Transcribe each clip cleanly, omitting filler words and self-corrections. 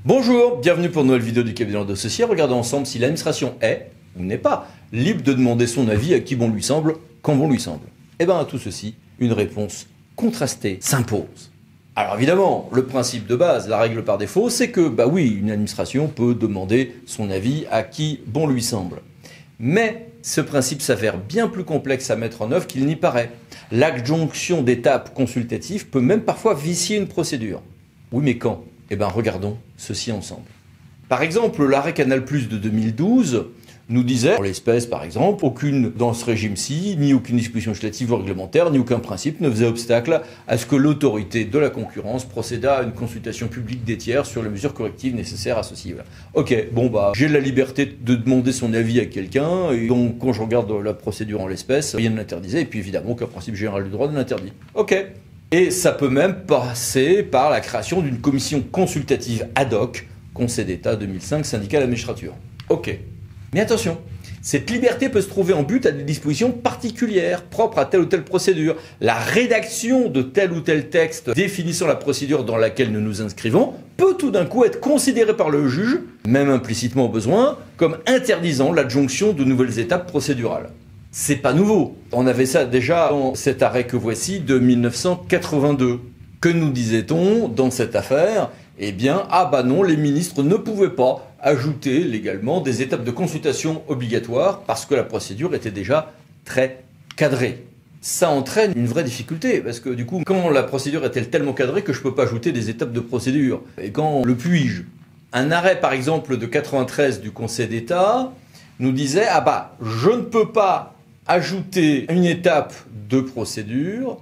Bonjour, bienvenue pour une nouvelle vidéo du cabinet d'associés. Regardons ensemble si l'administration est, ou n'est pas, libre de demander son avis à qui bon lui semble, quand bon lui semble. Et bien à tout ceci, une réponse contrastée s'impose. Alors évidemment, le principe de base, la règle par défaut, c'est que, oui, une administration peut demander son avis à qui bon lui semble. Mais ce principe s'avère bien plus complexe à mettre en œuvre qu'il n'y paraît. L'adjonction d'étapes consultatives peut même parfois vicier une procédure. Oui, mais quand ? Regardons ceci ensemble. Par exemple, l'arrêt Canal+ de 2012 nous disait, en l'espèce par exemple, aucune dans ce régime-ci, ni aucune disposition législative ou réglementaire, ni aucun principe ne faisait obstacle à ce que l'autorité de la concurrence procédât à une consultation publique des tiers sur les mesures correctives nécessaires associées. Ok, j'ai la liberté de demander son avis à quelqu'un, et donc quand je regarde la procédure en l'espèce, rien ne l'interdisait, et puis évidemment aucun principe général du droit ne l'interdit. Ok. Et ça peut même passer par la création d'une commission consultative ad hoc, Conseil d'État 2005, syndicat de la magistrature. Ok. Mais attention, cette liberté peut se trouver en but à des dispositions particulières, propres à telle ou telle procédure. La rédaction de tel ou tel texte définissant la procédure dans laquelle nous nous inscrivons peut tout d'un coup être considérée par le juge, même implicitement au besoin, comme interdisant l'adjonction de nouvelles étapes procédurales. C'est pas nouveau. On avait ça déjà dans cet arrêt que voici de 1982. Que nous disait-on dans cette affaire ? Non, les ministres ne pouvaient pas ajouter légalement des étapes de consultation obligatoires parce que la procédure était déjà très cadrée. Ça entraîne une vraie difficulté parce que du coup, quand la procédure est-elle tellement cadrée que je peux pas ajouter des étapes de procédure ? Et quand le puis-je ? Un arrêt par exemple de 93 du Conseil d'État nous disait je ne peux pas ajouter une étape de procédure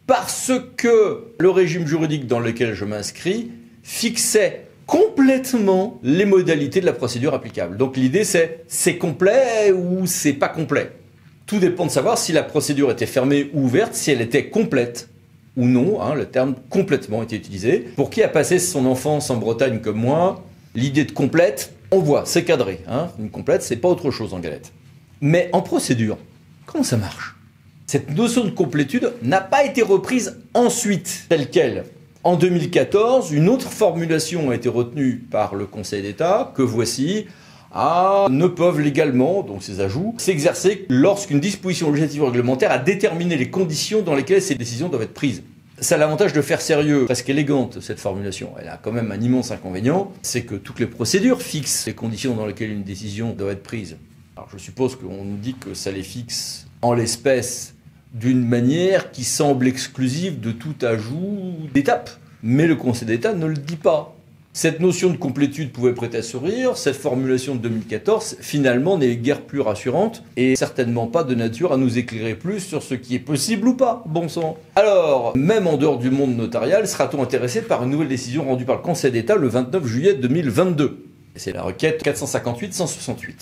parce que le régime juridique dans lequel je m'inscris fixait complètement les modalités de la procédure applicable. Donc l'idée c'est complet ou c'est pas complet. Tout dépend de savoir si la procédure était fermée ou ouverte, si elle était complète ou non, le terme complètement était utilisé. Pour qui a passé son enfance en Bretagne comme moi, l'idée de complète, on voit, c'est cadré. Une complète, c'est pas autre chose en galette. Mais en procédure, comment ça marche ? Cette notion de complétude n'a pas été reprise ensuite, telle qu'elle. En 2014, une autre formulation a été retenue par le Conseil d'État, que voici, ne peuvent légalement, donc ces ajouts, s'exercer lorsqu'une disposition législative ou réglementaire a déterminé les conditions dans lesquelles ces décisions doivent être prises. Ça a l'avantage de faire sérieux, presque élégante cette formulation. Elle a quand même un immense inconvénient, c'est que toutes les procédures fixent les conditions dans lesquelles une décision doit être prise. Alors je suppose qu'on nous dit que ça les fixe en l'espèce d'une manière qui semble exclusive de tout ajout d'étape. Mais le Conseil d'État ne le dit pas. Cette notion de complétude pouvait prêter à sourire, cette formulation de 2014 finalement n'est guère plus rassurante et certainement pas de nature à nous éclairer plus sur ce qui est possible ou pas, bon sang. Alors, même en dehors du monde notarial, sera-t-on intéressé par une nouvelle décision rendue par le Conseil d'État le 29 juillet 2022 ? C'est la requête 458-168.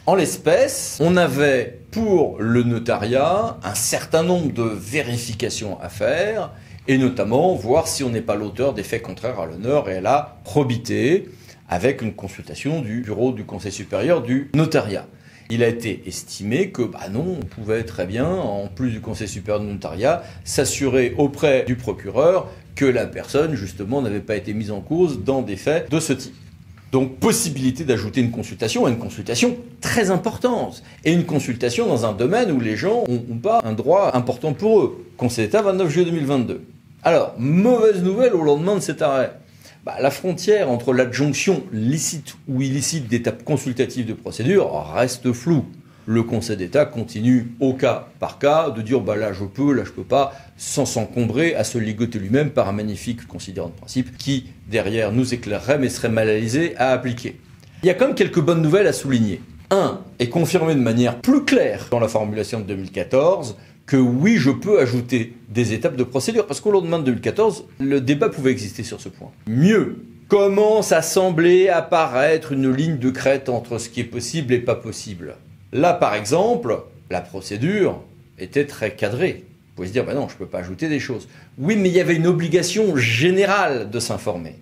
En l'espèce, on avait pour le notariat un certain nombre de vérifications à faire, et notamment voir si on n'est pas l'auteur des faits contraires à l'honneur et à la probité, avec une consultation du bureau du Conseil supérieur du notariat. Il a été estimé que, on pouvait très bien, en plus du Conseil supérieur du notariat, s'assurer auprès du procureur que la personne, justement, n'avait pas été mise en cause dans des faits de ce type. Donc, possibilité d'ajouter une consultation très importante. Et une consultation dans un domaine où les gens n'ont pas un droit important pour eux. Conseil d'État, 29 juillet 2022. Alors, mauvaise nouvelle au lendemain de cet arrêt. La frontière entre l'adjonction licite ou illicite d'étapes consultatives de procédure reste floue. Le Conseil d'État continue au cas par cas de dire là je peux, là je peux pas, sans s'encombrer à se ligoter lui-même par un magnifique considérant de principe qui, derrière, nous éclairerait mais serait malalisé à appliquer. Il y a quand même quelques bonnes nouvelles à souligner. Un est confirmé de manière plus claire dans la formulation de 2014 que oui, je peux ajouter des étapes de procédure, parce qu'au lendemain de 2014, le débat pouvait exister sur ce point. Mieux, commence à sembler apparaître une ligne de crête entre ce qui est possible et pas possible. Là, par exemple, la procédure était très cadrée. Vous pouvez se dire, non, je ne peux pas ajouter des choses. Oui, mais il y avait une obligation générale de s'informer.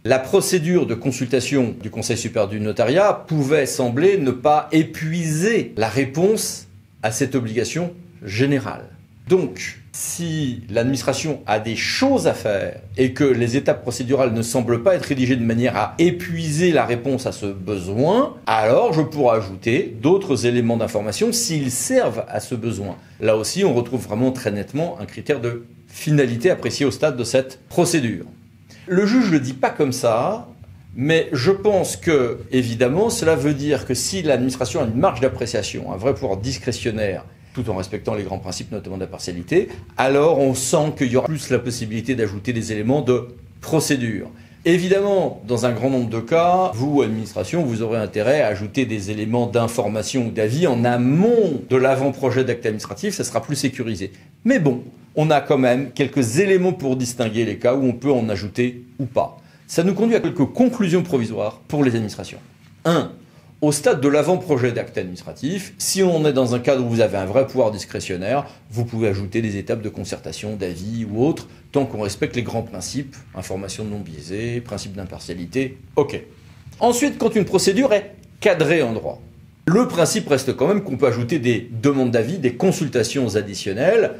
La procédure de consultation du Conseil supérieur du notariat pouvait sembler ne pas épuiser la réponse à cette obligation générale. Donc, Si l'administration a des choses à faire et que les étapes procédurales ne semblent pas être rédigées de manière à épuiser la réponse à ce besoin, alors je pourrais ajouter d'autres éléments d'information s'ils servent à ce besoin. Là aussi, on retrouve vraiment très nettement un critère de finalité apprécié au stade de cette procédure. Le juge ne le dit pas comme ça, mais je pense que, évidemment, cela veut dire que si l'administration a une marge d'appréciation, un vrai pouvoir discrétionnaire, tout en respectant les grands principes, notamment de la partialité, alors on sent qu'il y aura plus la possibilité d'ajouter des éléments de procédure. Évidemment, dans un grand nombre de cas, vous, administration, vous aurez intérêt à ajouter des éléments d'information ou d'avis en amont de l'avant-projet d'acte administratif, ça sera plus sécurisé. Mais bon, on a quand même quelques éléments pour distinguer les cas où on peut en ajouter ou pas. Ça nous conduit à quelques conclusions provisoires pour les administrations. 1. Au stade de l'avant-projet d'acte administratif, si on est dans un cadre où vous avez un vrai pouvoir discrétionnaire, vous pouvez ajouter des étapes de concertation, d'avis ou autres, tant qu'on respecte les grands principes, information non biaisée, principe d'impartialité, ok. Ensuite, quand une procédure est cadrée en droit, le principe reste quand même qu'on peut ajouter des demandes d'avis, des consultations additionnelles,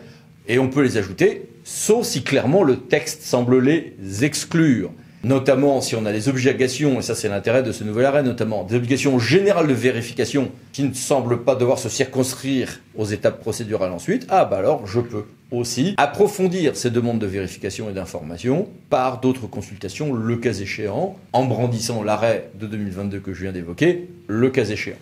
et on peut les ajouter, sauf si clairement le texte semble les exclure. Notamment si on a des obligations, et ça c'est l'intérêt de ce nouvel arrêt, notamment des obligations générales de vérification qui ne semblent pas devoir se circonscrire aux étapes procédurales ensuite, alors je peux aussi approfondir ces demandes de vérification et d'information par d'autres consultations, le cas échéant, en brandissant l'arrêt de 2022 que je viens d'évoquer, le cas échéant.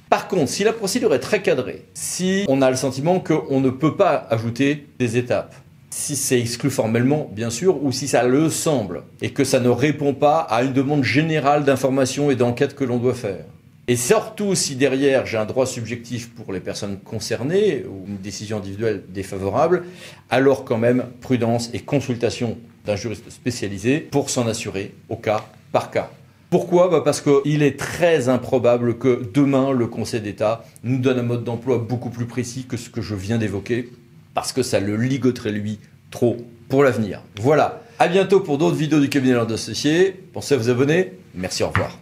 Par contre, si la procédure est très cadrée, si on a le sentiment qu'on ne peut pas ajouter des étapes, si c'est exclu formellement, bien sûr, ou si ça le semble, et que ça ne répond pas à une demande générale d'information et d'enquête que l'on doit faire. Et surtout si derrière j'ai un droit subjectif pour les personnes concernées, ou une décision individuelle défavorable, alors quand même prudence et consultation d'un juriste spécialisé pour s'en assurer au cas par cas. Pourquoi ? Parce qu'il est très improbable que demain le Conseil d'État nous donne un mode d'emploi beaucoup plus précis que ce que je viens d'évoquer, parce que ça le ligoterait lui trop pour l'avenir. Voilà, à bientôt pour d'autres vidéos du cabinet de leurs associés. Pensez à vous abonner. Merci, au revoir.